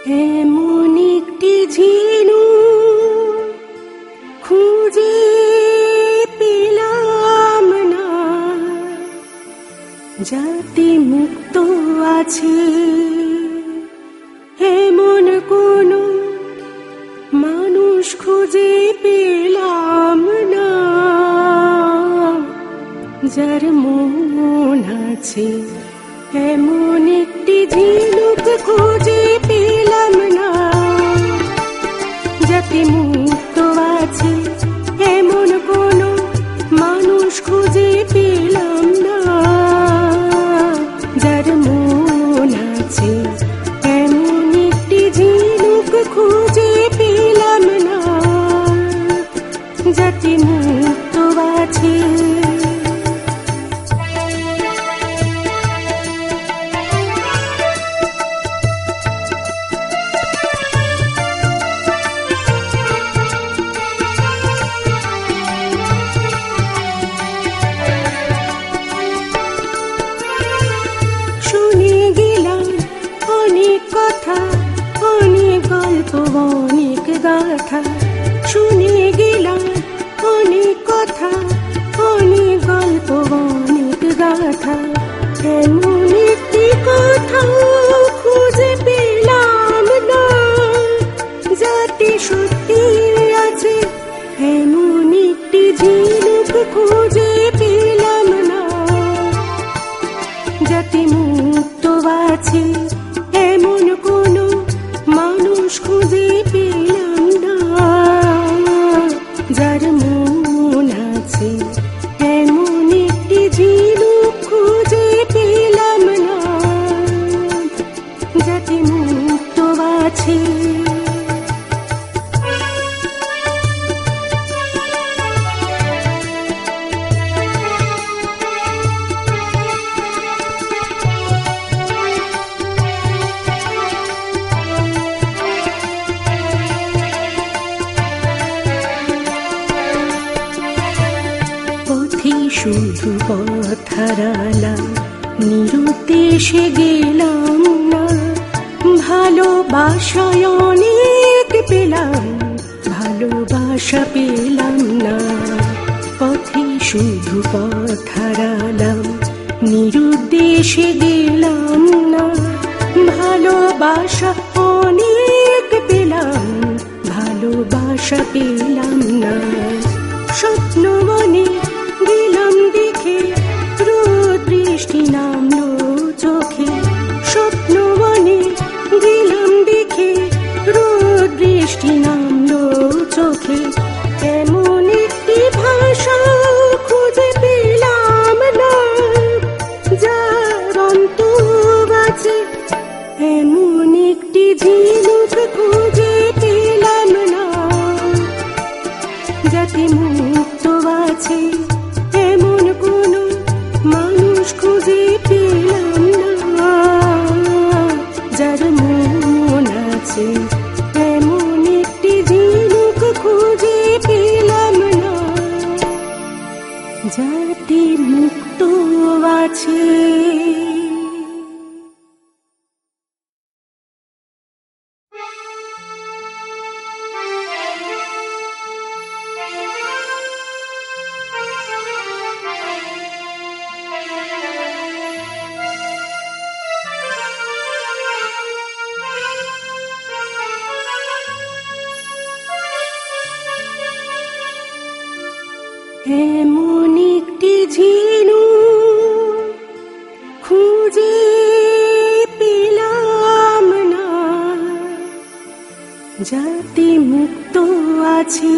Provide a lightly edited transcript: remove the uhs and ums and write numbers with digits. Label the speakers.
Speaker 1: এমন একটি ঝিনুক খুঁজে পেলাম না, যাতে মুক্ত আছে। এমন কোনো মানুষ খুঁজে পেলাম না, যার মন আছে। এমন একটি ঝিনুক খুঁজে পেলাম না, যাতে মুক্ত আছে। এমন কোনো মানুষ খুঁজে পেলাম না, যার মন আছে। এমন একটি ঝিনুক খুঁজে পেলাম না, যাতে মুক্ত আছে। অনেক গাথা শুনে গেলাম, অনেক কথা, অনেক গল্প, অনেক গাথা। এমন একটি কথা খুঁজে পেলাম না, যাতে সত্যি আছে। এমন একটি ঝিনুক খুঁজে পেলাম না, যাতে মুক্ত আছে। এমন কোনো মানুষ খুঁজে পেলাম না, যার মন আছে। এমন একটি ঝিনুক খুঁজে পেলাম না, যাতে মুক্ত আছে। শুধু পথ হারালাম, নিরুদ্দেশে গেলাম না। ভালোবাসায় অনেক পেলাম, ভালোবাসা পেলাম না। পথে শুধু পথ হারালাম, নিরুদ্দেশে গেলাম না। ভালোবাসা অনেক পেলাম, ভালোবাসা পেলাম না। স্বপ্ন বনে গেলাম দেখে, রোদ বৃষ্টি নামলো চোখে। স্বপ্ন বনে গেলাম দেখে, রোদ বৃষ্টি নামলো চোখে। এমন একটি ভাষা খুঁজে পেলাম না, যার অন্তর আছে। এমন একটি ঝিনুক খুঁজে পেলাম না, যাতে মুক্ত আছে। এমন কোনো মানুষ খুঁজে পেলাম না, যার মন আছে। এমন একটি ঝিনুক খুঁজে পেলাম না, যাতে মুক্ত আছে। এমন একটি ঝিনুক খুঁজে পেলাম না, যাতে মুক্ত আছে।